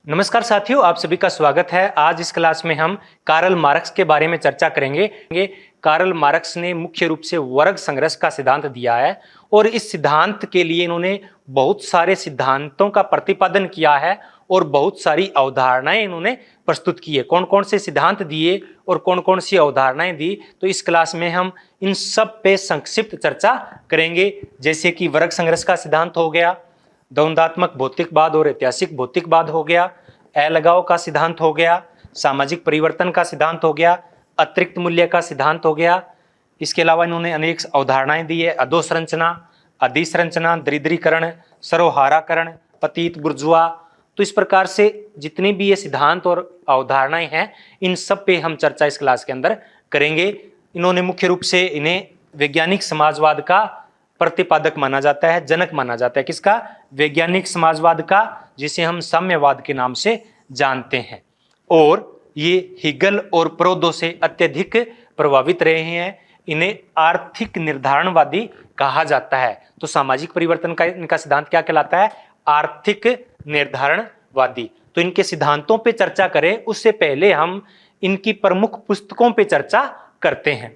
नमस्कार साथियों, आप सभी का स्वागत है। आज इस क्लास में हम कार्ल मार्क्स के बारे में चर्चा करेंगे। कार्ल मार्क्स ने मुख्य रूप से वर्ग संघर्ष का सिद्धांत दिया है और इस सिद्धांत के लिए इन्होंने बहुत सारे सिद्धांतों का प्रतिपादन किया है और बहुत सारी अवधारणाएं इन्होंने प्रस्तुत की है। कौन कौन से सिद्धांत दिए और कौन कौन सी अवधारणाएं दी, तो इस क्लास में हम इन सब पे संक्षिप्त चर्चा करेंगे। जैसे कि वर्ग संघर्ष का सिद्धांत हो गया, द्वंद्वात्मक भौतिकवाद और ऐतिहासिक भौतिकवाद हो गया, अलगाव का सिद्धांत हो गया, सामाजिक परिवर्तन का सिद्धांत हो गया, अतिरिक्त मूल्य का सिद्धांत हो गया। इसके अलावा इन्होंने अनेक अवधारणाएं दी है, अधोसंरचना, अधिसंरचना, दरिद्रीकरण, सर्वहाराकरण, पतित बुर्जुआ। तो इस प्रकार से जितनी भी ये सिद्धांत और अवधारणाएं हैं, इन सब पे हम चर्चा इस क्लास के अंदर करेंगे। इन्होंने मुख्य रूप से इन्हें वैज्ञानिक समाजवाद का प्रतिपादक माना जाता है, जनक माना जाता है। किसका? वैज्ञानिक समाजवाद का, जिसे हम साम्यवाद के नाम से जानते हैं। और ये हिगल और प्रोदो से अत्यधिक प्रभावित रहे हैं। इन्हें आर्थिक निर्धारणवादी कहा जाता है। तो सामाजिक परिवर्तन का इनका सिद्धांत क्या कहलाता है? आर्थिक निर्धारणवादी। तो इनके सिद्धांतों पे चर्चा करें उससे पहले हम इनकी प्रमुख पुस्तकों पे चर्चा करते हैं।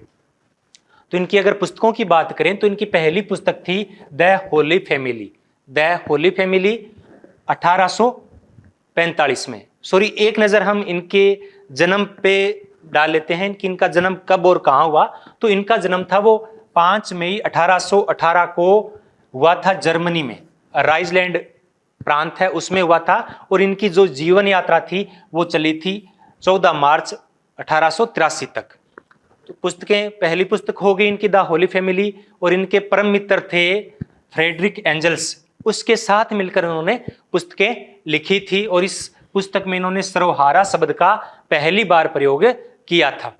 तो इनकी अगर पुस्तकों की बात करें तो इनकी पहली पुस्तक थी the Holi family. The Holi family 1845 में। एक नजर हम इनके जन्म पे डाल लेते हैं कि इनका जन्म कब और कहां हुआ। तो इनका जन्म था वो 5 मई 1818 को हुआ था, जर्मनी में राइजलैंड प्रांत है उसमें हुआ था। और इनकी जो जीवन यात्रा थी वो चली थी 14 मार्च 1883 तक। तो पुस्तकें, पहली पुस्तक हो गई इनकी द होली फैमिली, और इनके परम मित्र थे फ्रेडरिक एंजल्स। उसके साथ मिलकर उन्होंने पुस्तकें लिखी थी और इस पुस्तक में इन्होंने सर्वहारा शब्द का पहली बार प्रयोग किया था।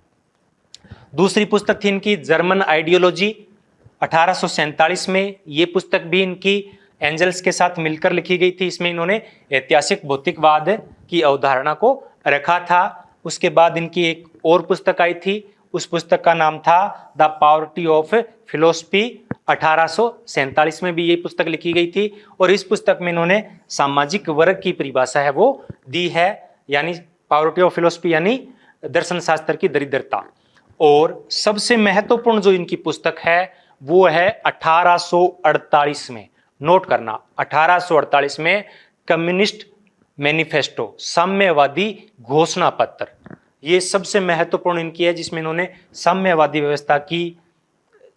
दूसरी पुस्तक थी इनकी जर्मन आइडियोलॉजी 1847 में। ये पुस्तक भी इनकी एंजल्स के साथ मिलकर लिखी गई थी। इसमें इन्होंने ऐतिहासिक भौतिकवाद की अवधारणा को रखा था। उसके बाद इनकी एक और पुस्तक आई थी, उस पुस्तक का नाम था द पावर्टी ऑफ फिलोसफी। 1847 में भी ये पुस्तक लिखी गई थी और इस पुस्तक में इन्होंने सामाजिक वर्ग की परिभाषा है वो दी है, यानी पावर्टी ऑफ फिलोसफी यानी दर्शन शास्त्र की दरिद्रता। और सबसे महत्वपूर्ण जो इनकी पुस्तक है वो है 1848 में। नोट करना, 1848 में कम्युनिस्ट मैनिफेस्टो, साम्यवादी घोषणा पत्र। ये सबसे महत्वपूर्ण इनकी है, जिसमें इन्होंने साम्यवादी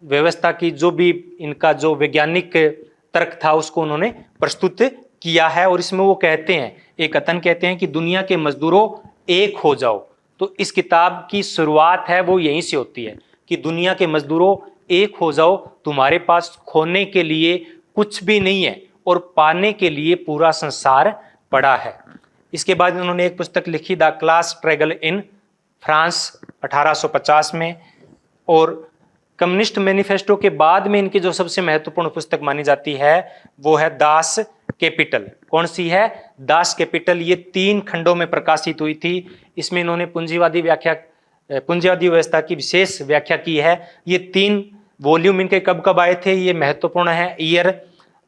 व्यवस्था की जो भी इनका जो वैज्ञानिक तर्क था उसको उन्होंने प्रस्तुत किया है। और इसमें वो कहते हैं, एक कथन कहते हैं कि दुनिया के मजदूरों एक हो जाओ। तो इस किताब की शुरुआत है वो यहीं से होती है कि दुनिया के मजदूरों एक हो जाओ, तुम्हारे पास खोने के लिए कुछ भी नहीं है और पाने के लिए पूरा संसार पड़ा है। इसके बाद उन्होंने एक पुस्तक लिखी the class struggle in France 1850 में। और कम्युनिस्ट मैनिफेस्टो के बाद में इनकी जो सबसे महत्वपूर्ण पुस्तक मानी जाती है वो है दास कैपिटल। कौन सी है? Das Kapital. ये 3 खंडों में प्रकाशित हुई थी। इसमें इन्होंने पूंजीवादी व्यवस्था की विशेष व्याख्या की है। ये 3 वॉल्यूम इनके कब कब आए थे ये महत्वपूर्ण है। ईयर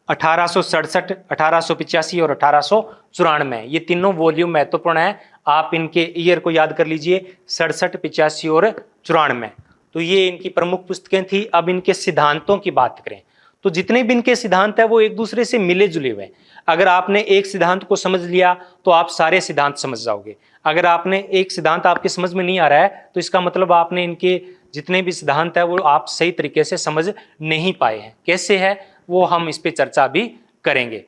1867, 1885 और 1894। ये तीनों वॉल्यूम महत्वपूर्ण है। आप इनके ईयर को याद कर लीजिए, 67, 85 और 94। तो ये इनकी प्रमुख पुस्तकें थी। अब इनके सिद्धांतों की बात करें तो जितने भी इनके सिद्धांत है वो एक दूसरे से मिले जुले हुए हैं। अगर आपने एक सिद्धांत को समझ लिया तो आप सारे सिद्धांत समझ जाओगे। अगर आपने एक सिद्धांत आपके समझ में नहीं आ रहा है तो इसका मतलब आपने इनके जितने भी सिद्धांत है वो आप सही तरीके से समझ नहीं पाए हैं। कैसे है वो हम इस पे चर्चा भी करेंगे।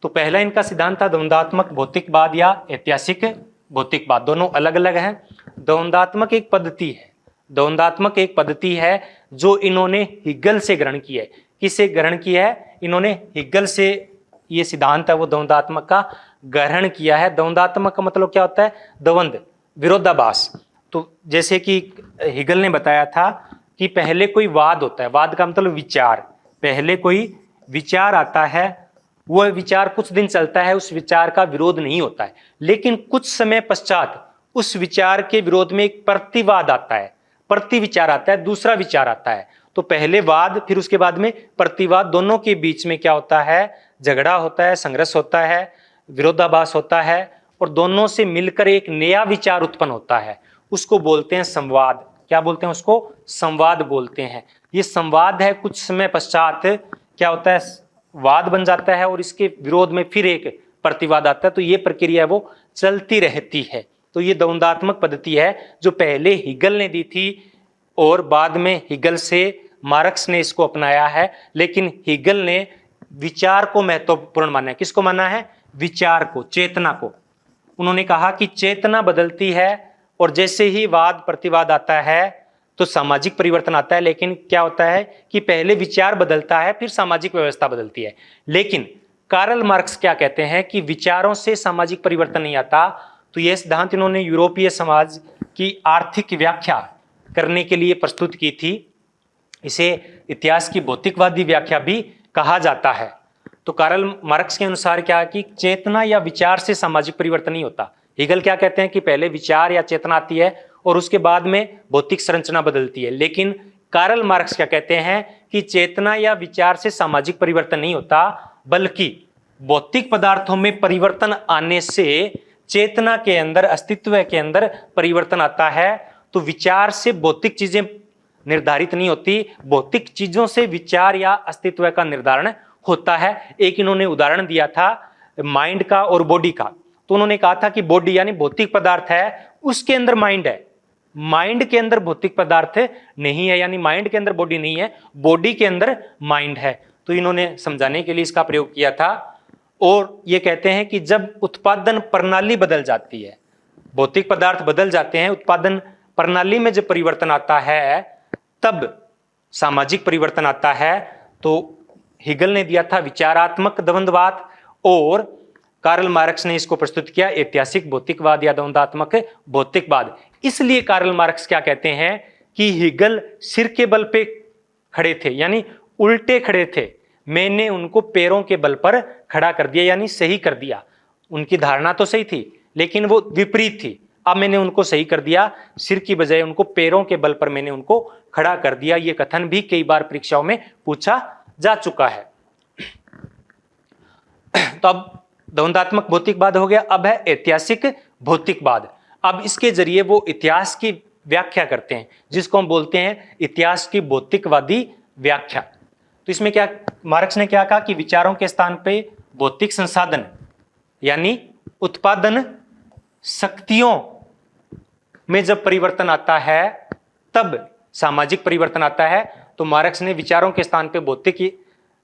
तो पहला इनका सिद्धांत था द्वंद्वात्मक भौतिकवाद या ऐतिहासिक भौतिकवाद। दोनों अलग अलग हैं। द्वंद्वात्मक एक पद्धति है जो इन्होंने हिगल से ग्रहण की है। किससे ग्रहण किया है? इन्होंने हिगल से ये सिद्धांत है वो द्वंद्वात्मक का ग्रहण किया है। द्वंद्वात्मक का मतलब क्या होता है? द्वंद्व, विरोधाभास। तो जैसे कि हिगल ने बताया था कि पहले कोई वाद होता है, वाद का मतलब विचार। पहले कोई विचार आता है, वह विचार कुछ दिन चलता है, उस विचार का विरोध नहीं होता है, लेकिन कुछ समय पश्चात उस विचार के विरोध में एक प्रतिवाद आता है, प्रति विचार आता है, दूसरा विचार आता है। तो पहले वाद, फिर उसके बाद में प्रतिवाद। दोनों के बीच में क्या होता है? झगड़ा होता है, संघर्ष होता है, विरोधाभास होता है और दोनों से मिलकर एक नया विचार उत्पन्न होता है, उसको बोलते हैं संवाद। क्या बोलते हैं उसको? संवाद बोलते हैं। ये संवाद है, कुछ समय पश्चात क्या होता है, वाद बन जाता है और इसके विरोध में फिर एक प्रतिवाद आता है। तो ये प्रक्रिया वो चलती रहती है। तो ये द्वंद्वात्मक पद्धति है जो पहले हिगल ने दी थी और बाद में हिगल से मार्क्स ने इसको अपनाया है। लेकिन हिगल ने विचार को महत्वपूर्ण माना है। किसको माना है? विचार को, चेतना को। उन्होंने कहा कि चेतना बदलती है और जैसे ही वाद प्रतिवाद आता है तो सामाजिक परिवर्तन आता है। लेकिन क्या होता है कि पहले विचार बदलता है, फिर सामाजिक व्यवस्था बदलती है। लेकिन कार्ल मार्क्स क्या कहते हैं कि विचारों से सामाजिक परिवर्तन नहीं आता। तो यह सिद्धांत इन्होंने यूरोपीय समाज की आर्थिक व्याख्या करने के लिए प्रस्तुत की थी। इसे इतिहास की भौतिकवादी व्याख्या भी कहा जाता है। तो कार्ल मार्क्स के अनुसार क्या है कि चेतना या विचार से सामाजिक परिवर्तन नहीं होता। हिगल क्या कहते हैं कि पहले विचार या चेतना आती है और उसके बाद में भौतिक संरचना बदलती है। लेकिन कार्ल मार्क्स क्या कहते हैं कि चेतना या विचार से सामाजिक परिवर्तन नहीं होता, बल्कि भौतिक पदार्थों में परिवर्तन आने से चेतना के अंदर, अस्तित्व के अंदर परिवर्तन आता है। तो विचार से भौतिक चीजें निर्धारित नहीं होती, भौतिक चीजों से विचार या अस्तित्व का निर्धारण होता है। एक इन्होंने उदाहरण दिया था माइंड का और बॉडी का। तो उन्होंने कहा था कि बॉडी यानी भौतिक पदार्थ है, उसके अंदर माइंड है, माइंड के अंदर भौतिक पदार्थ नहीं है, यानी माइंड के अंदर बॉडी नहीं है, बॉडी के अंदर माइंड है। तो इन्होंने समझाने के लिए इसका प्रयोग किया था। और ये कहते हैं कि जब उत्पादन प्रणाली बदल जाती है, भौतिक पदार्थ बदल जाते हैं, उत्पादन प्रणाली में जब परिवर्तन आता है तब सामाजिक परिवर्तन आता है। तो हिगल ने दिया था विचारात्मक द्वंद्ववाद और कार्ल मार्क्स ने इसको प्रस्तुत किया ऐतिहासिक भौतिकवाद या द्वंद्वात्मक भौतिकवाद। इसलिए कार्ल मार्क्स क्या कहते हैं कि हिगल सिर के बल पे खड़े थे, यानी उल्टे खड़े थे, मैंने उनको पैरों के बल पर खड़ा कर दिया, यानी सही कर दिया। उनकी धारणा तो सही थी लेकिन वो विपरीत थी। अब मैंने उनको सही कर दिया, सिर की बजाय उनको पैरों के बल पर मैंने उनको खड़ा कर दिया। ये कथन भी कई बार परीक्षाओं में पूछा जा चुका है। तो अब द्वंद्वात्मक भौतिकवाद हो गया। अब है ऐतिहासिक भौतिकवाद। अब इसके जरिए वो इतिहास की व्याख्या करते हैं, जिसको हम बोलते हैं इतिहास की भौतिकवादी व्याख्या। तो इसमें क्या मार्क्स ने क्या कहा कि विचारों के स्थान पे भौतिक संसाधन यानी उत्पादन शक्तियों में जब परिवर्तन आता है तब सामाजिक परिवर्तन आता है। तो मार्क्स ने विचारों के स्थान पे भौतिक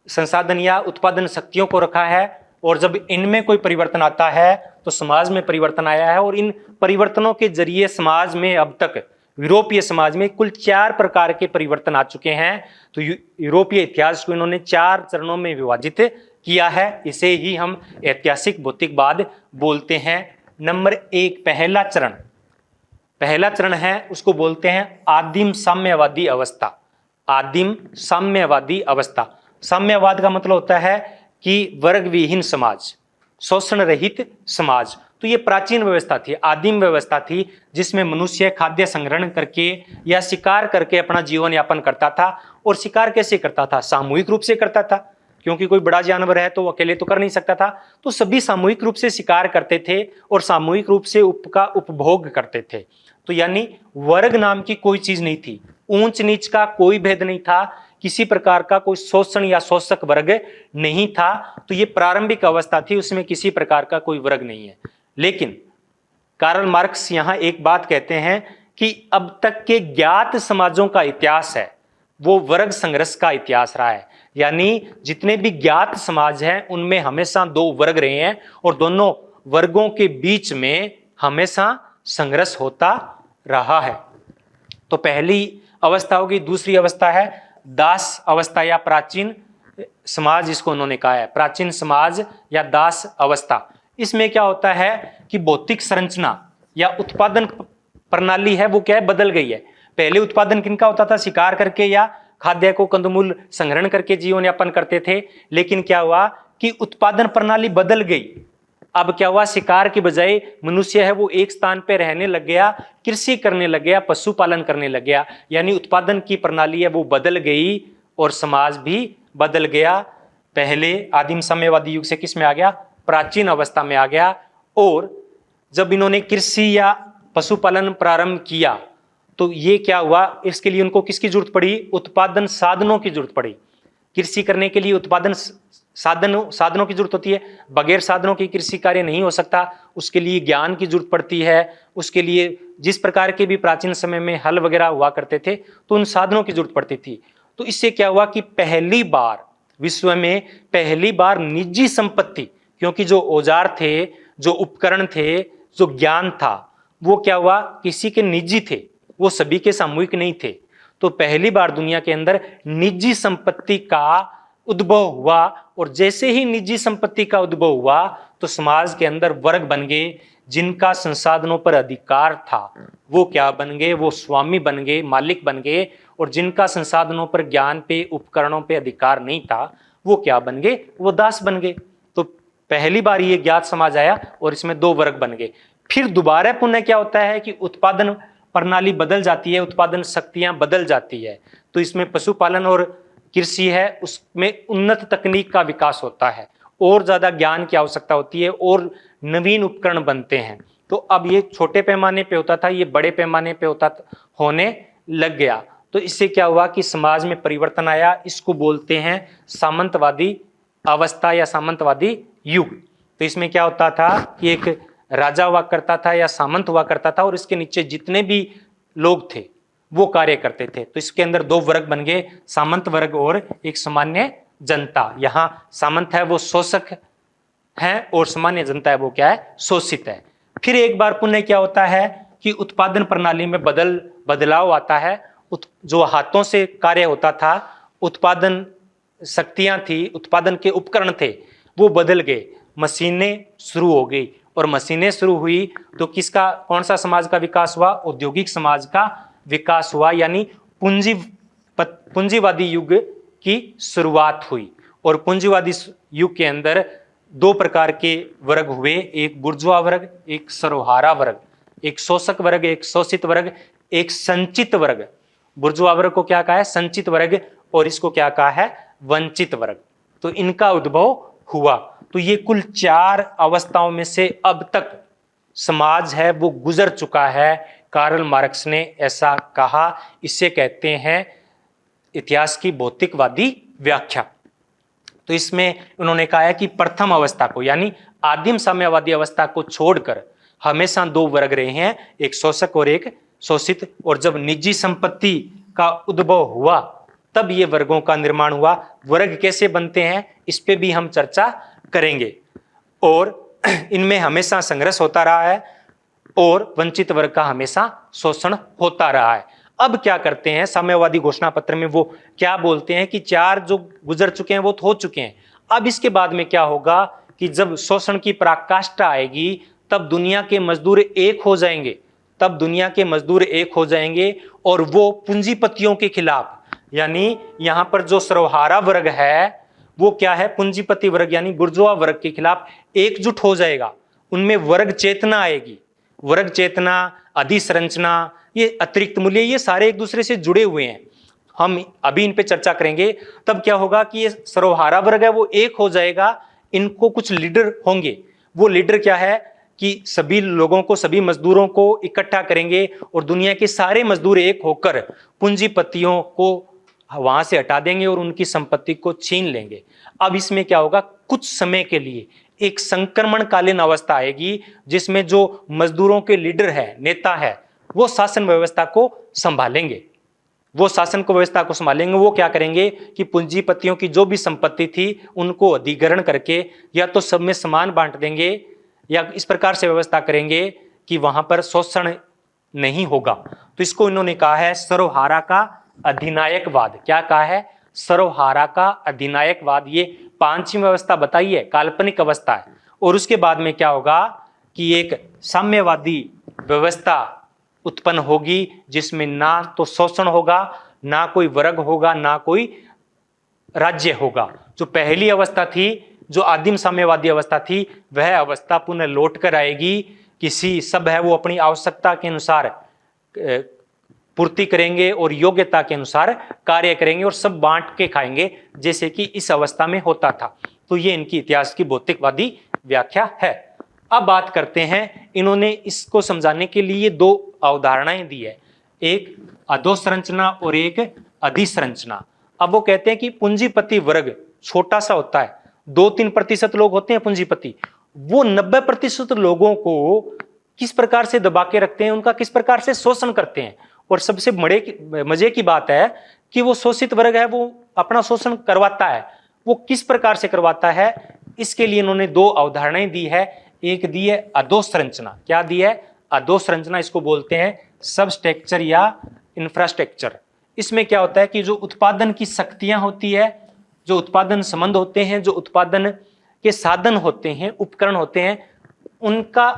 संसाधन या उत्पादन शक्तियों को रखा है, और जब इनमें कोई परिवर्तन आता है तो समाज में परिवर्तन आया है। और इन परिवर्तनों के जरिए समाज में अब तक यूरोपीय समाज में कुल 4 प्रकार के परिवर्तन आ चुके हैं। तो यूरोपीय इतिहास को इन्होंने 4 चरणों में विभाजित किया है। इसे ही हम ऐतिहासिक भौतिकवाद बोलते हैं। नंबर 1 पहला चरण है, उसको बोलते हैं आदिम साम्यवादी अवस्था। आदिम साम्यवादी अवस्था। साम्यवाद का मतलब होता है कि वर्ग विहीन समाज, शोषण रहित समाज। तो ये प्राचीन व्यवस्था थी, आदिम व्यवस्था थी, जिसमें मनुष्य खाद्य संग्रहण करके या शिकार करके अपना जीवन यापन करता था। और शिकार कैसे करता था? सामूहिक रूप से करता था, क्योंकि कोई बड़ा जानवर है तो वो अकेले तो कर नहीं सकता था। तो सभी सामूहिक रूप से शिकार करते थे और सामूहिक रूप से का उपभोग करते थे। तो यानी वर्ग नाम की कोई चीज नहीं थी, ऊंच नीच का कोई भेद नहीं था, किसी प्रकार का कोई शोषण या शोषक वर्ग नहीं था। तो ये प्रारंभिक अवस्था थी, उसमें किसी प्रकार का कोई वर्ग नहीं है। लेकिन कार्ल मार्क्स यहां एक बात कहते हैं कि अब तक के ज्ञात समाजों का इतिहास है वो वर्ग संघर्ष का इतिहास रहा है। यानी जितने भी ज्ञात समाज हैं उनमें हमेशा 2 वर्ग रहे हैं और दोनों वर्गों के बीच में हमेशा संघर्ष होता रहा है। तो पहली अवस्था होगी। दूसरी अवस्था है दास अवस्था या प्राचीन समाज, इसको उन्होंने कहा है प्राचीन समाज या दास अवस्था। इसमें क्या होता है कि भौतिक संरचना या उत्पादन प्रणाली है वो क्या है, बदल गई है। पहले उत्पादन किनका होता था? शिकार करके या खाद्य को कंदमूल संग्रहण करके जीवन यापन करते थे। लेकिन क्या हुआ कि उत्पादन प्रणाली बदल गई। अब क्या हुआ, शिकार की बजाय मनुष्य है वो एक स्थान पे रहने लग गया, कृषि करने लग गया, पशुपालन करने लग गया। यानी उत्पादन की प्रणाली है वो बदल गई और समाज भी बदल गया। पहले आदिम साम्यवादी युग से किस में आ गया? प्राचीन अवस्था में आ गया। और जब इन्होंने कृषि या पशुपालन प्रारंभ किया तो ये क्या हुआ, इसके लिए उनको किसकी जरूरत पड़ी, उत्पादन साधनों की जरूरत पड़ी। कृषि करने के लिए उत्पादन साधनों की जरूरत होती है, बगैर साधनों की कृषि कार्य नहीं हो सकता, उसके लिए ज्ञान की जरूरत पड़ती है। उसके लिए जिस प्रकार के भी प्राचीन समय में हल वगैरह हुआ करते थे तो उन साधनों की जरूरत पड़ती थी। तो इससे क्या हुआ कि पहली बार विश्व में पहली बार निजी संपत्ति, क्योंकि जो औजार थे, जो उपकरण थे, जो ज्ञान था, वो क्या हुआ, किसी के निजी थे, वो सभी के सामूहिक नहीं थे। तो पहली बार दुनिया के अंदर निजी संपत्ति का उद्भव हुआ, और जैसे ही निजी संपत्ति का उद्भव हुआ तो समाज के अंदर वर्ग बन गए जिनका संसाधनों पर अधिकार था। वो क्या बन गए, वो स्वामी बन गए, मालिक बन गए। और जिनका संसाधनों पर, ज्ञान पे, उपकरणों पे अधिकार नहीं था, वो क्या बन गए, वो दास बन गए। तो पहली बार ये ज्ञात समाज आया और इसमें दो वर्ग बन गए। फिर दोबारा पुनः क्या होता है कि उत्पादन प्रणाली बदल जाती है, उत्पादन शक्तियां बदल जाती है। तो इसमें पशुपालन और कृषि है, उसमें उन्नत तकनीक का विकास होता है, और ज्यादा ज्ञान की आवश्यकता होती है, और नवीन उपकरण बनते हैं। तो अब ये छोटे पैमाने पे होता था, ये बड़े पैमाने पे होने लग गया। तो इससे क्या हुआ कि समाज में परिवर्तन आया। इसको बोलते हैं सामंतवादी अवस्था या सामंतवादी युग। तो इसमें क्या होता था कि एक राजा हुआ करता था या सामंत हुआ करता था, और इसके नीचे जितने भी लोग थे वो कार्य करते थे। तो इसके अंदर दो वर्ग बन गए, सामंत वर्ग और एक सामान्य जनता। यहाँ सामंत है वो शोषक है, और सामान्य जनता है वो क्या है, शोषित है। फिर एक बार पुनः क्या होता है कि उत्पादन प्रणाली में बदलाव आता है। जो हाथों से कार्य होता था, उत्पादन शक्तियां थी, उत्पादन के उपकरण थे, वो बदल गए, मशीनें शुरू हो गई। और मशीनें शुरू हुई तो किसका, कौन सा समाज का विकास हुआ, औद्योगिक समाज का विकास हुआ, यानी पूंजीवादी युग की शुरुआत हुई। और पूंजीवादी युग के अंदर दो प्रकार के वर्ग हुए, एक बुर्जुआ वर्ग, एक सर्वहारा वर्ग, एक शोषक वर्ग, एक शोषित वर्ग, एक संचित वर्ग। बुर्जुआ वर्ग को क्या कहा है, संचित वर्ग, और इसको क्या कहा है, वंचित वर्ग। तो इनका उद्भव हुआ। तो ये कुल 4 अवस्थाओं में से अब तक समाज है वो गुजर चुका है। कार्ल मार्क्स ने ऐसा कहा। इसे कहते हैं इतिहास की भौतिकवादी व्याख्या। तो इसमें उन्होंने कहा है कि प्रथम अवस्था को, यानी आदिम साम्यवादी अवस्था को छोड़कर हमेशा दो वर्ग रहे हैं, एक शोषक और एक शोषित। और जब निजी संपत्ति का उद्भव हुआ तब ये वर्गों का निर्माण हुआ। वर्ग कैसे बनते हैं इस पे भी हम चर्चा करेंगे। और इनमें हमेशा संघर्ष होता रहा है, और वंचित वर्ग का हमेशा शोषण होता रहा है। अब क्या करते हैं, साम्यवादी घोषणा पत्र में वो क्या बोलते हैं कि 4 जो गुजर चुके हैं वो तो हो चुके हैं। अब इसके बाद में क्या होगा कि जब शोषण की पराकाष्ठा आएगी तब दुनिया के मजदूर एक हो जाएंगे, तब दुनिया के मजदूर एक हो जाएंगे, और वो पूंजीपतियों के खिलाफ, यानी यहां पर जो सर्वहारा वर्ग है वो क्या है, पूंजीपति वर्ग यानी बुर्जुआ वर्ग के खिलाफ एकजुट हो जाएगा। उनमें वर्ग चेतना आएगी। वर्ग चेतना, अधिसंरचना, ये अतिरिक्त मूल्य, ये सारे एक दूसरे से जुड़े हुए हैं। हम अभी इन पे चर्चा करेंगे। तब क्या होगा कि ये सर्वहारा वर्ग है वो एक हो जाएगा। इनको कुछ लीडर होंगे। वो लीडर क्या है कि सभी लोगों को, सभी मजदूरों को इकट्ठा करेंगे, और दुनिया के सारे मजदूर एक होकर पूंजीपतियों को वहां से हटा देंगे और उनकी संपत्ति को छीन लेंगे। अब इसमें क्या होगा, कुछ समय के लिए एक संक्रमणकालीन अवस्था आएगी जिसमें जो मजदूरों के लीडर है, नेता है, वो शासन व्यवस्था को संभालेंगे। वो शासन को व्यवस्था को संभालेंगे। वो क्या करेंगे कि पूंजीपतियों की जो भी संपत्ति थी उनको अधिग्रहण करके या तो सब में समान बांट देंगे, या इस प्रकार से व्यवस्था करेंगे कि वहां पर शोषण नहीं होगा। तो इसको इन्होंने कहा है सर्वहारा का अधिनायकवाद। क्या कहा है, सर्वहारा का अधिनायकवाद। ये 5वीं व्यवस्था बताई है, काल्पनिक अवस्था है। और उसके बाद में क्या होगा कि एक साम्यवादी व्यवस्था उत्पन्न होगी जिसमें ना तो शोषण होगा, ना कोई वर्ग होगा, ना कोई राज्य होगा। जो पहली अवस्था थी, जो आदिम साम्यवादी अवस्था थी, वह अवस्था पुनः लौट कर आएगी। किसी सब है वो अपनी आवश्यकता के अनुसार पूर्ति करेंगे और योग्यता के अनुसार कार्य करेंगे, और सब बांट के खाएंगे जैसे कि इस अवस्था में होता था। तो ये इनकी इतिहास की भौतिकवादी व्याख्या है। अब बात करते हैं, इन्होंने इसको समझाने के लिए दो अवधारणाएं दी है, एक अधोसंरचना और एक अधिसंरचना। अब वो कहते हैं कि पूंजीपति वर्ग छोटा सा होता है, 2-3% लोग होते हैं पूंजीपति, वो 90% लोगों को किस प्रकार से दबा के रखते हैं, उनका किस प्रकार से शोषण करते हैं। और सबसे मजे की बात है कि वो शोषित वर्ग है, वो अपना शोषण करवाता है। वो किस प्रकार से करवाता है, इसके लिए इन्होंने दो अवधारणाएं दी है। एक दी है अधोसंरचना। क्या दी है? अधोसंरचना। इसको बोलते हैं सबस्ट्रक्चर या इंफ्रास्ट्रक्चर। इसमें क्या होता है कि जो उत्पादन की शक्तियां होती है, जो उत्पादन संबंध होते हैं, जो उत्पादन के साधन होते हैं, उपकरण होते हैं, उनका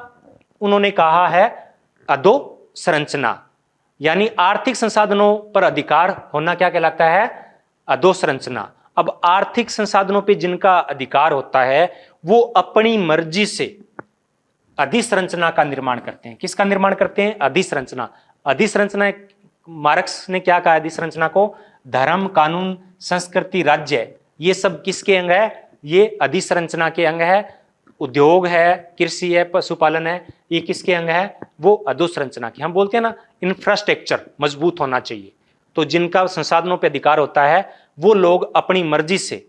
उन्होंने कहा है अधोसंरचना। यानी आर्थिक संसाधनों पर अधिकार होना क्या कहलाता है? अधोसंरचना। अब आर्थिक संसाधनों पे जिनका अधिकार होता है वो अपनी मर्जी से अधिसंरचना का निर्माण करते हैं। किसका निर्माण करते हैं? अधिसंरचना। अधिसंरचना, मार्क्स ने क्या कहा अधिसंरचना को? धर्म, कानून, संस्कृति, राज्य, ये सब किसके अंग है? ये अधिसंरचना के अंग है। उद्योग है, कृषि है, पशुपालन है, ये किसके अंग है? वो अधोसंरचना के। हम बोलते हैं ना इंफ्रास्ट्रक्चर मजबूत होना चाहिए। तो जिनका संसाधनों पर अधिकार होता है वो लोग अपनी मर्जी से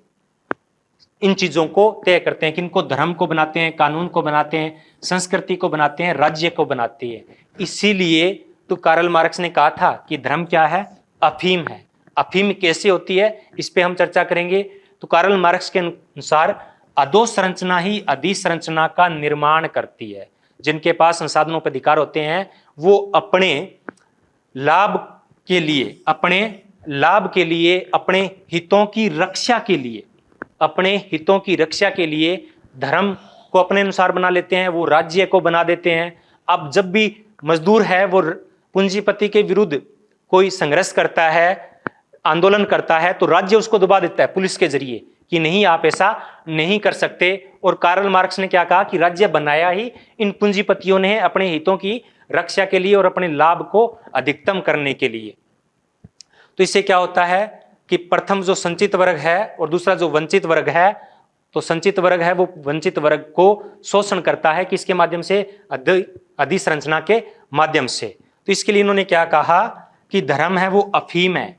इन चीजों को तय करते हैं, किनको? धर्म को बनाते हैं, कानून को बनाते हैं, संस्कृति को बनाते हैं, राज्य को बनाते हैं। इसीलिए तो कार्ल मार्क्स ने कहा था कि धर्म क्या है? अफीम है। अफीम कैसे होती है, इस पे हम चर्चा करेंगे। तो कार्ल मार्क्स के अनुसार अधोसंरचना ही अधिसंरचना का निर्माण करती है। जिनके पास संसाधनों पर अधिकार होते हैं वो अपने लाभ के लिए, अपने हितों की रक्षा के लिए धर्म को अपने अनुसार बना लेते हैं, वो राज्य को बना देते हैं। अब जब भी मजदूर है वो पूंजीपति के विरुद्ध कोई संघर्ष करता है, आंदोलन करता है, तो राज्य उसको दबा देता है पुलिस के जरिए कि नहीं, आप ऐसा नहीं कर सकते। और कार्ल मार्क्स ने क्या कहा कि राज्य बनाया ही इन पूंजीपतियों ने अपने हितों की रक्षा के लिए और अपने लाभ को अधिकतम करने के लिए। तो इससे क्या होता है कि प्रथम जो संचित वर्ग है और दूसरा जो वंचित वर्ग है, तो संचित वर्ग है वो वंचित वर्ग को शोषण करता है, किसके माध्यम से? अधिसंरचना के माध्यम से। तो इसके लिए इन्होंने क्या कहा कि धर्म है वो अफीम है।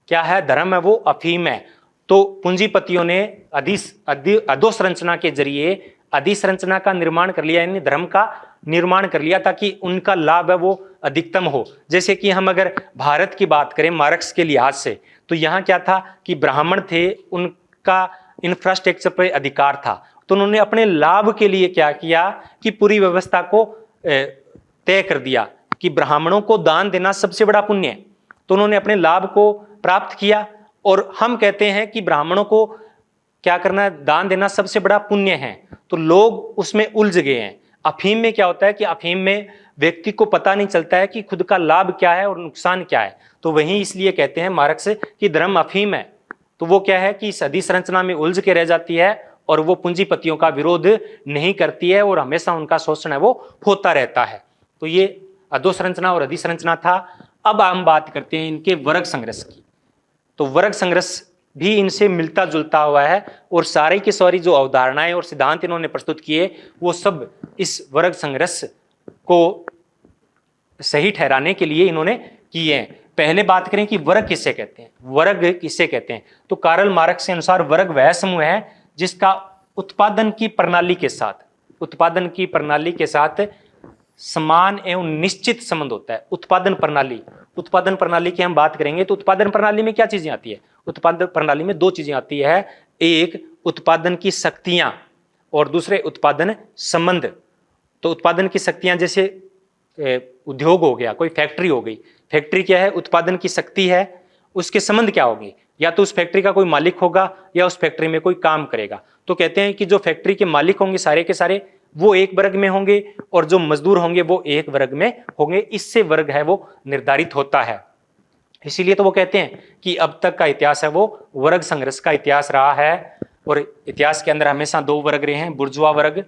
क्या है? धर्म है वो अफीम है। तो पूंजीपतियों ने अधोसंरचना के जरिए अधिसंरचना का निर्माण कर लिया, यानी धर्म का निर्माण कर लिया, ताकि उनका लाभ है वो अधिकतम हो। जैसे कि हम अगर भारत की बात करें मार्क्स के लिहाज से, तो यहाँ क्या था कि ब्राह्मण थे, उनका इंफ्रास्ट्रक्चर पर अधिकार था। तो उन्होंने अपने लाभ के लिए क्या किया कि पूरी व्यवस्था को तय कर दिया कि ब्राह्मणों को दान देना सबसे बड़ा पुण्य है। तो उन्होंने अपने लाभ को प्राप्त किया। और हम कहते हैं कि ब्राह्मणों को क्या करना? दान देना सबसे बड़ा पुण्य है। तो लोग उसमें उलझ गए हैं। अफीम में क्या होता है कि अफीम में व्यक्ति को पता नहीं चलता है कि खुद का लाभ क्या है और नुकसान क्या है। तो वही इसलिए कहते हैं मार्क्स कि धर्म अफीम है। तो वो क्या है कि इस अधिसंरचना में उलझ के रह जाती है और वो पूंजीपतियों का विरोध नहीं करती है और हमेशा उनका शोषण है वो होता रहता है। तो ये अधोसंरचना और अधिसंरचना था। अब हम बात करते हैं इनके वर्ग संघर्ष की। तो वर्ग संघर्ष भी इनसे मिलता जुलता हुआ है और सारी की सारी जो अवधारणाएं और सिद्धांत इन्होंने प्रस्तुत किए वो सब इस वर्ग संघर्ष को सही ठहराने के लिए इन्होंने किए हैं। पहले बात करें कि वर्ग किसे कहते हैं। वर्ग किसे कहते हैं? तो कार्ल मार्क्स के अनुसार वर्ग वह समूह है जिसका उत्पादन की प्रणाली के साथ समान एवं निश्चित संबंध होता है। उत्पादन प्रणाली की हम बात करेंगे तो उत्पादन प्रणाली में क्या चीजें आती है? उत्पादन प्रणाली में दो चीजें आती है, एक उत्पादन की शक्तियां और दूसरे उत्पादन संबंध। तो उत्पादन की शक्तियां जैसे उद्योग हो गया, कोई फैक्ट्री हो गई। फैक्ट्री क्या है? उत्पादन की शक्ति है। उसके संबंध क्या होंगे? या तो उस फैक्ट्री का कोई मालिक होगा या उस फैक्ट्री में कोई काम करेगा। तो कहते हैं कि जो फैक्ट्री के मालिक होंगे सारे के सारे वो एक वर्ग में होंगे और जो मजदूर होंगे वो एक वर्ग में होंगे। इससे वर्ग है वो निर्धारित होता है। इसीलिए तो वो कहते हैं कि अब तक का इतिहास है वो वर्ग संघर्ष का इतिहास रहा है। और इतिहास के अंदर हमेशा दो वर्ग रहे हैं, बुर्जुआ वर्ग।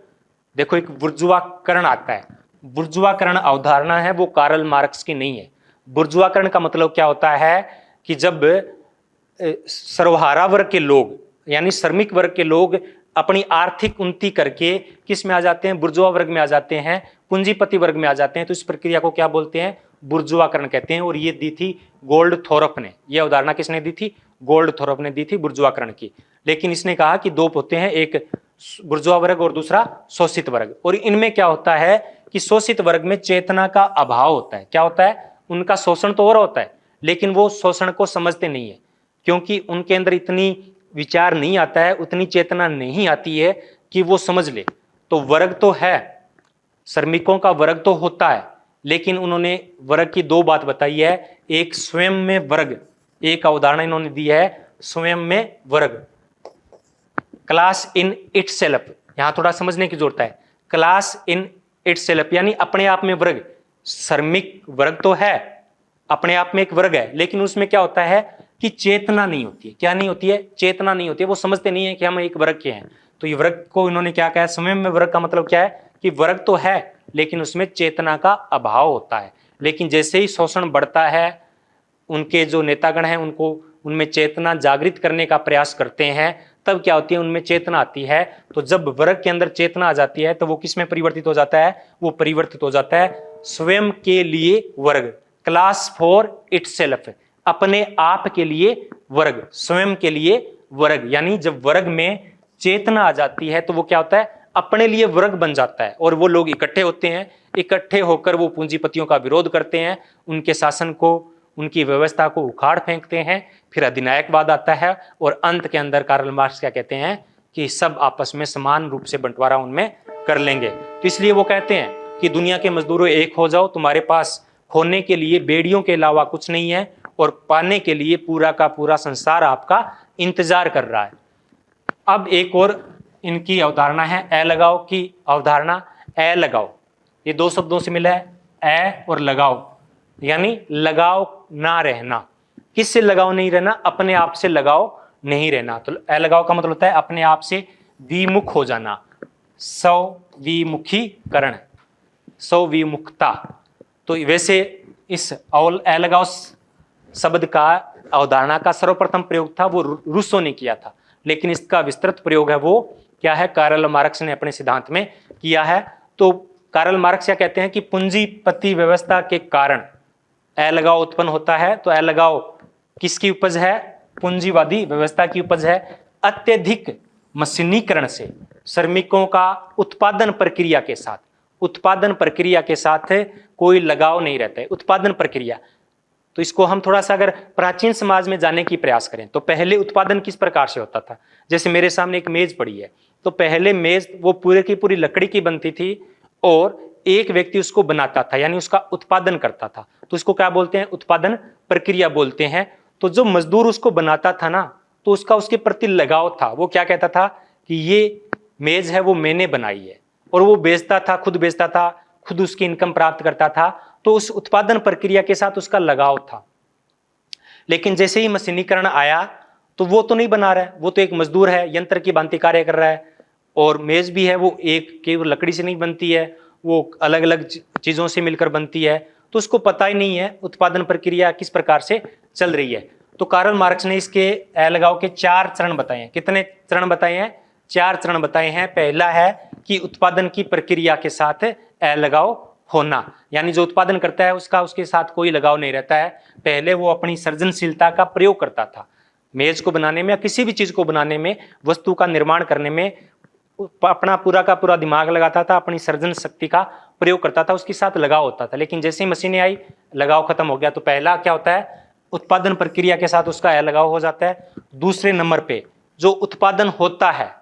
देखो एक बुर्जुआकरण आता है। बुर्जुआकरण अवधारणा है वो कार्ल मार्क्स की नहीं है। बुर्जुआकरण का मतलब क्या होता है कि जब सर्वहारा वर्ग के लोग यानी श्रमिक वर्ग के लोग अपनी आर्थिक उन्नति करके किस में आ जाते हैं, बुर्जुआ वर्ग में आ जाते हैं, पूंजीपति वर्ग में आ जाते हैं। तो इस प्रक्रिया को क्या बोलते हैं, बुर्जुआकरण कहते हैं। और ये दी थी गोल्डथोरप ने, यह अवधारणा किसने दी थी, गोल्डथोरप ने दी थी बुर्जुआकरण की। लेकिन इसने कहा कि दो होते हैं, एक बुर्जुआ वर्ग और दूसरा शोषित वर्ग। और इनमें क्या होता है कि शोषित वर्ग में चेतना का अभाव होता है। क्या होता है, उनका शोषण तो हो रहा होता है लेकिन वो शोषण को समझते नहीं है, क्योंकि उनके अंदर इतनी विचार नहीं आता है, उतनी चेतना नहीं आती है कि वो समझ ले। तो वर्ग तो है, श्रमिकों का वर्ग तो होता है, लेकिन उन्होंने वर्ग की दो बात बताई है। एक स्वयं में वर्ग, एक अवधारणा इन्होंने दी है स्वयं में वर्ग, क्लास इन इटसेल्फ। यहां थोड़ा समझने की जरूरत है, क्लास इन इटसेल्फ यानी अपने आप में वर्ग। श्रमिक वर्ग तो है, अपने आप में एक वर्ग है, लेकिन उसमें क्या होता है कि चेतना नहीं होती है। क्या नहीं होती है, चेतना नहीं होती है, वो समझते नहीं है कि हम एक वर्ग के हैं। तो ये वर्ग को इन्होंने क्या कहा, स्वयं में वर्ग का मतलब क्या है कि वर्ग तो है लेकिन उसमें चेतना का अभाव होता है। लेकिन जैसे ही शोषण बढ़ता है, उनके जो नेतागण हैं उनको उनमें चेतना जागृत करने का प्रयास करते हैं, तब क्या होती है, उनमें चेतना आती है। तो जब वर्ग के अंदर चेतना आ जाती है तो वो किस में परिवर्तित हो जाता है, वो परिवर्तित हो जाता है स्वयं के लिए वर्ग, क्लास फॉर इटसेल्फ, अपने आप के लिए वर्ग, स्वयं के लिए वर्ग। यानी जब वर्ग में चेतना आ जाती है तो वो क्या होता है, अपने लिए वर्ग बन जाता है। और वो लोग इकट्ठे होते हैं, इकट्ठे होकर वो पूंजीपतियों का विरोध करते हैं, उनके शासन को, उनकी व्यवस्था को उखाड़ फेंकते हैं। फिर अधिनायकवाद आता है और अंत के अंदर कार्ल मार्क्स क्या कहते हैं कि सब आपस में समान रूप से बंटवारा उनमें कर लेंगे। तो इसलिए वो कहते हैं कि दुनिया के मजदूरों एक हो जाओ, तुम्हारे पास खोने के लिए बेड़ियों के अलावा कुछ नहीं है और पाने के लिए पूरा का पूरा संसार आपका इंतजार कर रहा है। अब एक और इनकी अवधारणा है अलगाव की अवधारणा। अलगाव ये दो शब्दों से मिला है, ए और लगाव, यानी लगाव ना रहना। किससे लगाव नहीं रहना, अपने आप से लगाव नहीं रहना। तो अलगाव का मतलब होता है अपने आप से विमुख हो जाना, स्वविमुखीकरण, स्वविमुखता। तो वैसे इस अलगाव शब्द का अवधारणा का सर्वप्रथम प्रयोग था वो रूसो ने किया था, लेकिन इसका विस्तृत प्रयोग है वो क्या है, कार्ल मार्क्स ने अपने सिद्धांत में किया है। तो कार्ल मार्क्स क्या कहते हैं कि पूंजीपति व्यवस्था के कारण अलगाव उत्पन्न होता है। तो अलगाव किसकी उपज है, पूंजीवादी व्यवस्था की उपज है। अत्यधिक मशीनीकरण से श्रमिकों का उत्पादन प्रक्रिया के साथ, उत्पादन प्रक्रिया के साथ कोई लगाव नहीं रहता है। उत्पादन प्रक्रिया, तो इसको हम थोड़ा सा अगर प्राचीन समाज में जाने की प्रयास करें तो पहले उत्पादन किस प्रकार से होता था। जैसे मेरे सामने एक मेज पड़ी है, तो पहले मेज वो पूरे की पूरी लकड़ी की बनती थी और एक व्यक्ति उसको बनाता था, यानी उसका उत्पादन करता था। तो इसको क्या बोलते हैं, उत्पादन प्रक्रिया बोलते हैं। तो जो मजदूर उसको बनाता था ना, तो उसका उसके प्रति लगाव था। वो क्या कहता था कि ये मेज है वो मैंने बनाई है, और वो बेचता था, खुद बेचता था, खुद उसकी इनकम प्राप्त करता था। तो उस उत्पादन प्रक्रिया के साथ उसका लगाव था। लेकिन जैसे ही मशीनीकरण आया तो वो तो नहीं बना रहा है, वो तो एक मजदूर है, यंत्र की भांति कार्य कर रहा है। और मेज भी है वो एक केवल लकड़ी से नहीं बनती है, वो अलग अलग चीजों से मिलकर बनती है। तो उसको पता ही नहीं है उत्पादन प्रक्रिया किस प्रकार से चल रही है। तो कार्ल मार्क्स ने इसके अलगाव के 4 चरण बताए हैं। कितने चरण बताए हैं, 4 चरण बताए हैं। पहला है कि उत्पादन की प्रक्रिया के साथ अलगाव होना, यानी जो उत्पादन करता है उसका उसके साथ कोई लगाव नहीं रहता है। पहले वो अपनी सृजनशीलता का प्रयोग करता था, मेज को बनाने में या किसी भी चीज को बनाने में, वस्तु का निर्माण करने में अपना पूरा का पूरा दिमाग लगाता था, अपनी सृजन शक्ति का प्रयोग करता था, उसके साथ लगाव होता था। लेकिन जैसे ही मशीनें आई लगाव खत्म हो गया। तो पहला क्या होता है, उत्पादन प्रक्रिया के साथ उसका लगाव हो जाता है। दूसरे नंबर पे जो उत्पादन होता है,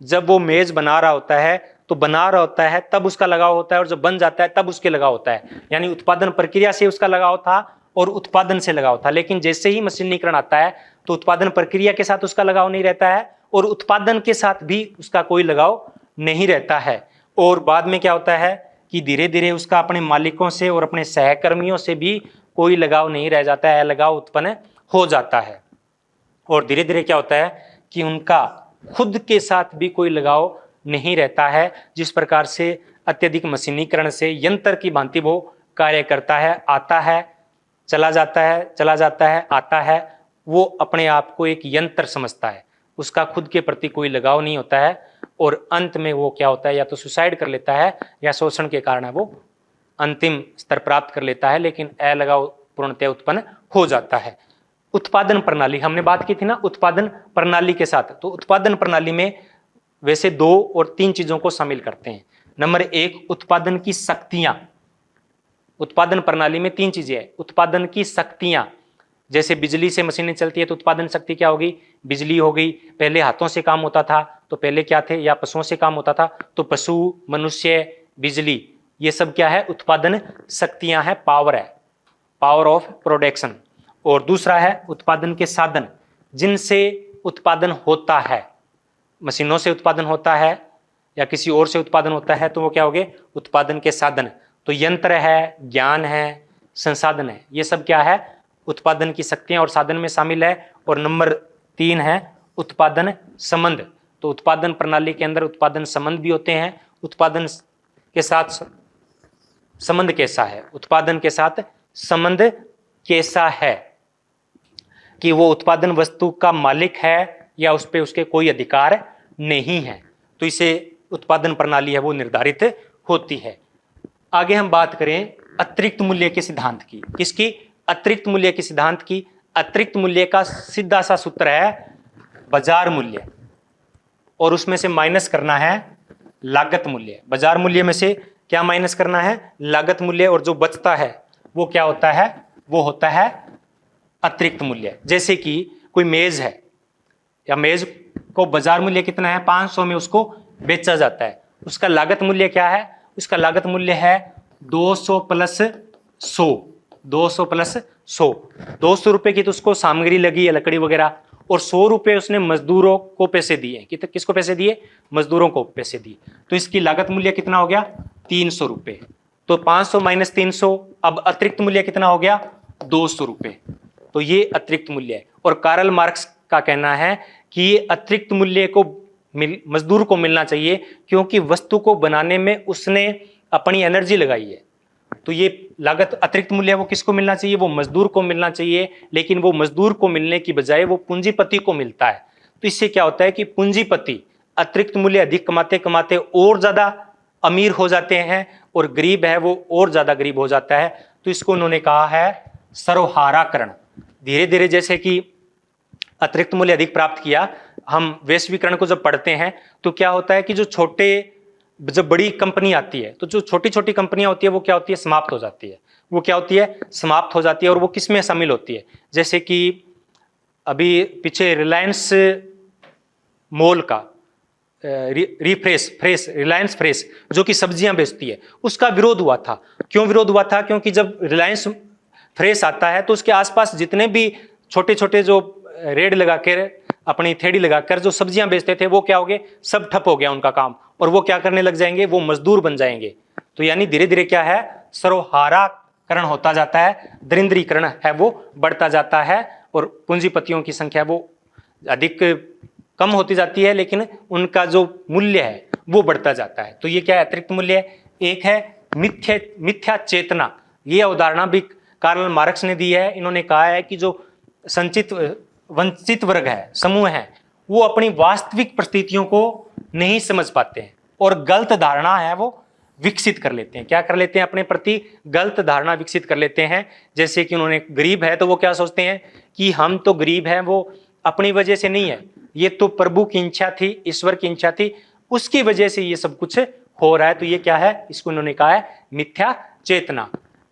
जब वो मेज बना रहा होता है तो बना रहा होता है तब उसका लगाव होता है, और जब बन जाता है तब उसके लगाव होता है। यानी उत्पादन प्रक्रिया से उसका लगाव था और उत्पादन से लगाव था। लेकिन जैसे ही मशीनीकरण आता है तो उत्पादन प्रक्रिया के साथ उसका लगाव नहीं रहता है और उत्पादन के साथ भी उसका कोई लगाव नहीं रहता है। और बाद में क्या होता है कि धीरे धीरे उसका अपने मालिकों से और अपने सहकर्मियों से भी कोई लगाव नहीं रह जाता है, अलगाव उत्पन्न हो जाता है। और धीरे धीरे क्या होता है कि उनका खुद के साथ भी कोई लगाव नहीं रहता है। जिस प्रकार से अत्यधिक मशीनीकरण से यंत्र की भांति वो कार्य करता है, आता है, चला जाता है, चला जाता है, आता है, वो अपने आप को एक यंत्र समझता है। उसका खुद के प्रति कोई लगाव नहीं होता है और अंत में वो क्या होता है, या तो सुसाइड कर लेता है या शोषण के कारण वो अंतिम स्तर प्राप्त कर लेता है, लेकिन अलगाव पूर्णतः उत्पन्न हो जाता है। उत्पादन प्रणाली, हमने बात की थी ना उत्पादन प्रणाली के साथ, तो उत्पादन प्रणाली में वैसे 2 और 3 चीजों को शामिल करते हैं। नंबर 1 उत्पादन की शक्तियां। उत्पादन प्रणाली में 3 चीजें हैं। उत्पादन की शक्तियां, जैसे बिजली से मशीनें चलती है तो उत्पादन शक्ति क्या होगी, बिजली हो गई। पहले हाथों से काम होता था तो पहले क्या थे, या पशुओं से काम होता था तो पशु, मनुष्य, बिजली, ये सब क्या है, उत्पादन शक्तियां है, पावर है, पावर ऑफ प्रोडक्शन। और दूसरा है उत्पादन के साधन, जिनसे उत्पादन होता है, मशीनों से उत्पादन होता है या किसी और से उत्पादन होता है तो वो क्या हो गए, उत्पादन के साधन। तो यंत्र है, ज्ञान है, संसाधन है, ये सब क्या है, उत्पादन की शक्तियां और साधन में शामिल है। और नंबर 3 है उत्पादन संबंध। तो उत्पादन प्रणाली के अंदर उत्पादन संबंध भी होते हैं। उत्पादन के साथ संबंध कैसा है, उत्पादन के साथ संबंध कैसा है कि वो उत्पादन वस्तु का मालिक है या उस पे उसके कोई अधिकार नहीं है, तो इसे उत्पादन प्रणाली है वो निर्धारित होती है। आगे हम बात करें अतिरिक्त मूल्य के सिद्धांत की। किसकी, अतिरिक्त मूल्य के सिद्धांत की। अतिरिक्त मूल्य का सीधा सा सूत्र है बाजार मूल्य, और उसमें से माइनस करना है लागत मूल्य। बाजार मूल्य में से क्या माइनस करना है, लागत मूल्य, और जो बचता है वो क्या होता है, वो होता है अतिरिक्त मूल्य। जैसे कि कोई मेज है, या मेज को बाजार मूल्य कितना है, 500 में उसको बेचा जाता है, उसका लागत मूल्य क्या है, उसका लागत मूल्य है 200 प्लस 100, 200 प्लस 100। 200 रुपए की तो उसको सामग्री लगी है, लकड़ी वगैरह, और 100 रुपए उसने मजदूरों को पैसे दिए। किसको पैसे दिए, मजदूरों को पैसे दिए, तो इसकी लागत मूल्य कितना हो गया, 300 रुपए। तो 500 माइनस 300, अब अतिरिक्त मूल्य कितना हो गया, 200 रुपए। तो ये अतिरिक्त मूल्य है। और कार्ल मार्क्स का कहना है कि ये अतिरिक्त मूल्य को मजदूर को मिलना चाहिए, क्योंकि वस्तु को बनाने में उसने अपनी एनर्जी लगाई है। तो ये लागत अतिरिक्त मूल्य वो किसको मिलना चाहिए, वो मजदूर को मिलना चाहिए, लेकिन वो मजदूर को मिलने की बजाय वो पूंजीपति को मिलता है। तो इससे क्या होता है कि पूंजीपति अतिरिक्त मूल्य अधिक कमाते कमाते और ज्यादा अमीर हो जाते हैं, और गरीब है वो और ज्यादा गरीब हो जाता है। तो इसको उन्होंने कहा है सर्वहाराकरण। धीरे धीरे जैसे कि अतिरिक्त मूल्य अधिक प्राप्त किया, हम वैश्वीकरण को जब पढ़ते हैं तो क्या होता है कि जब बड़ी कंपनी आती है तो जो छोटी छोटी कंपनियां होती है वो क्या होती है, समाप्त हो जाती है। वो क्या होती है, समाप्त हो जाती है। और वो किस में शामिल होती है, जैसे कि अभी पीछे रिलायंस मॉल का रिलायंस फ्रेश जो कि सब्जियां बेचती है, उसका विरोध हुआ था। क्यों विरोध हुआ था, क्योंकि जब रिलायंस फ्रेश आता है तो उसके आसपास जितने भी छोटे छोटे जो रेड लगाकर अपनी थैली लगाकर जो सब्जियां बेचते थे वो क्या हो गए, सब ठप हो गया उनका काम, और वो क्या करने लग जाएंगे, वो मजदूर बन जाएंगे। तो यानी धीरे धीरे क्या है, सर्वहाराकरण होता जाता है, दरिद्रीकरण है वो बढ़ता जाता है, और पूंजीपतियों की संख्या वो अधिक कम होती जाती है, लेकिन उनका जो मूल्य है वो बढ़ता जाता है। तो ये क्या है, अतिरिक्त मूल्य। एक है मिथ्या चेतना। ये अवधारणा भी कार्ल मार्क्स ने दी है। इन्होंने कहा है कि जो वंचित वर्ग है, समूह है, वो अपनी वास्तविक परिस्थितियों को नहीं समझ पाते हैं और गलत धारणा है वो विकसित कर लेते हैं। क्या कर लेते हैं, अपने प्रति गलत धारणा विकसित कर लेते हैं। जैसे कि उन्होंने गरीब है तो वो क्या सोचते हैं कि हम तो गरीब हैं, वो अपनी वजह से नहीं है, ये तो प्रभु की इच्छा थी, ईश्वर की इच्छा थी, उसकी वजह से ये सब कुछ हो रहा है। तो ये क्या है, इसको इन्होंने कहा है मिथ्या चेतना।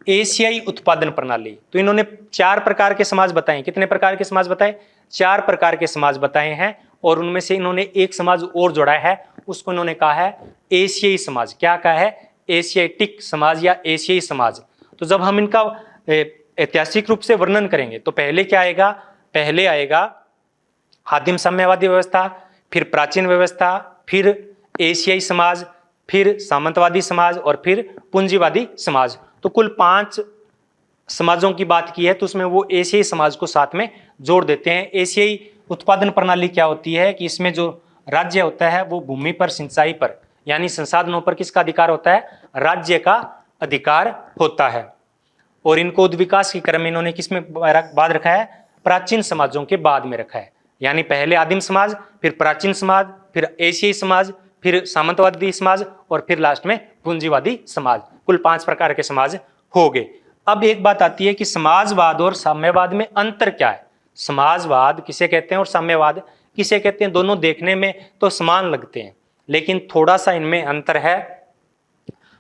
एशियाई उत्पादन प्रणाली। तो इन्होंने 4 प्रकार के समाज बताए। कितने प्रकार के समाज बताए, 4 प्रकार के समाज बताए हैं, और उनमें से इन्होंने एक समाज और जोड़ा है, उसको इन्होंने कहा है एशियाई समाज। क्या कहा है, एशियाटिक समाज या एशियाई समाज। तो जब हम इनका ऐतिहासिक रूप से वर्णन करेंगे तो पहले क्या आएगा, पहले आएगा आदिम साम्यवादी व्यवस्था, फिर प्राचीन व्यवस्था, फिर एशियाई समाज, फिर सामंतवादी समाज, और फिर पूंजीवादी समाज। तो कुल 5 समाजों की बात की है, तो उसमें वो एशियाई समाज को साथ में जोड़ देते हैं। एशियाई उत्पादन प्रणाली क्या होती है कि इसमें जो राज्य होता है वो भूमि पर, सिंचाई पर, यानी संसाधनों पर किसका अधिकार होता है, राज्य का अधिकार होता है। और इनको उद्विकास के क्रम में इन्होंने किसमें बाद रखा है, प्राचीन समाजों के बाद में रखा है। यानी पहले आदिम समाज, फिर प्राचीन समाज, फिर एशियाई समाज, फिर सामंतवादी समाज और फिर लास्ट में पूंजीवादी समाज। कुल 5 प्रकार के समाज हो गए। अब एक बात आती है कि समाजवाद और साम्यवाद में अंतर क्या है। समाजवाद किसे कहते हैं और साम्यवाद किसे कहते हैं, दोनों देखने में तो समान लगते हैं लेकिन थोड़ा सा इनमें अंतर है।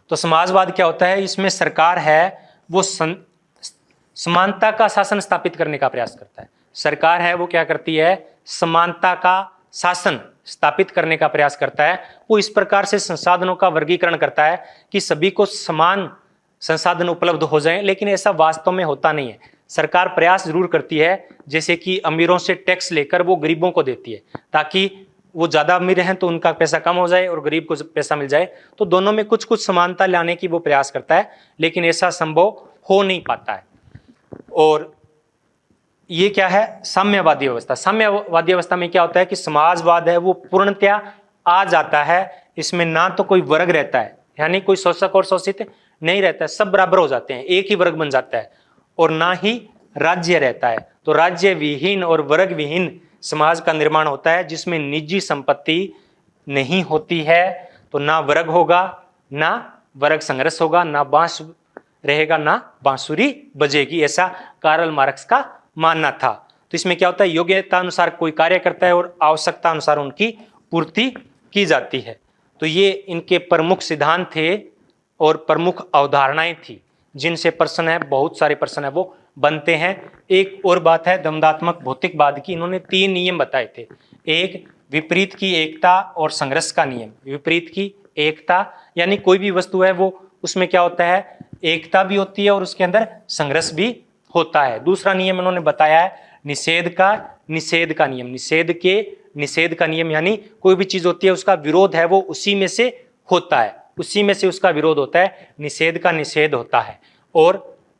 तो समाजवाद क्या होता है, इसमें सरकार है वो समानता का शासन स्थापित करने का प्रयास करता है। सरकार है वो क्या करती है, समानता का शासन स्थापित करने का प्रयास करता है। वो इस प्रकार से संसाधनों का वर्गीकरण करता है कि सभी को समान संसाधन उपलब्ध हो जाएं, लेकिन ऐसा वास्तव में होता नहीं है। सरकार प्रयास जरूर करती है, जैसे कि अमीरों से टैक्स लेकर वो गरीबों को देती है ताकि वो ज्यादा अमीर हैं तो उनका पैसा कम हो जाए और गरीब को पैसा मिल जाए। तो दोनों में कुछ कुछ समानता लाने की वो प्रयास करता है, लेकिन ऐसा संभव हो नहीं पाता है। और ये क्या है, साम्यवादी व्यवस्था। साम्यवादी व्यवस्था में क्या होता है कि समाजवाद है वो पूर्णतया आ जाता है। इसमें ना तो कोई वर्ग रहता है, यानी कोई शोषक और शोषित नहीं रहता है, सब बराबर हो जाते हैं, एक ही वर्ग बन जाता है। और ना ही राज्य रहता है। तो राज्य विहीन और वर्ग विहीन समाज का निर्माण होता है जिसमें निजी संपत्ति नहीं होती है। तो ना वर्ग होगा, ना वर्ग संघर्ष होगा, ना बांस रहेगा, ना बांसुरी बजेगी, ऐसा कार्ल मार्क्स का मानना था। तो इसमें क्या होता है, योग्यता अनुसार कोई कार्य करता है और आवश्यकता अनुसार उनकी पूर्ति की जाती है। तो ये इनके प्रमुख सिद्धांत थे और प्रमुख अवधारणाएं थी जिनसे प्रश्न है, बहुत सारे प्रश्न है वो बनते हैं। एक और बात है दंडात्मक भौतिकवाद की, इन्होंने 3 नियम बताए थे। एक, विपरीत की एकता और संघर्ष का नियम। विपरीत की एकता यानी कोई भी वस्तु है वो उसमें क्या होता है, एकता भी होती है और उसके अंदर संघर्ष भी होता है। दूसरा नियम इन्होंने बताया है निषेध का नियम। निषेध का नियम यानी कोई भी चीज होती है उसका विरोध है वो उसी में से होता है, उसी में से उसका विरोध होता है, निषेध का निषेध होता है। और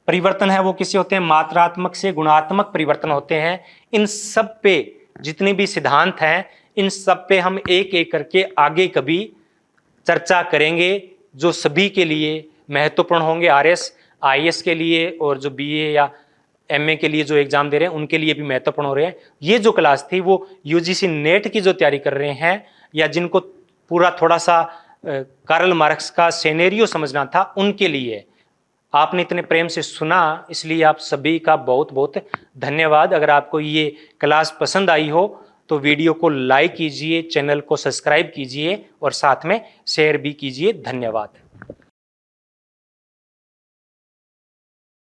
परिवर्तन है वो किसी होते हैं, मात्रात्मक से गुणात्मक परिवर्तन होते हैं। इन सब पे जितने भी सिद्धांत हैं इन सब पे हम एक एक करके आगे कभी चर्चा करेंगे, जो सभी के लिए महत्वपूर्ण होंगे, आरएस आईएएस के लिए और जो बीए या एमए के लिए जो एग्जाम दे रहे हैं उनके लिए भी महत्वपूर्ण हो रहे हैं। ये जो क्लास थी वो यूजीसी नेट की जो तैयारी कर रहे हैं या जिनको पूरा थोड़ा सा कार्ल मार्क्स का सिनेरियो समझना था उनके लिए। आपने इतने प्रेम से सुना इसलिए आप सभी का बहुत बहुत धन्यवाद। अगर आपको ये क्लास पसंद आई हो तो वीडियो को लाइक कीजिए, चैनल को सब्सक्राइब कीजिए और साथ में शेयर भी कीजिए। धन्यवाद।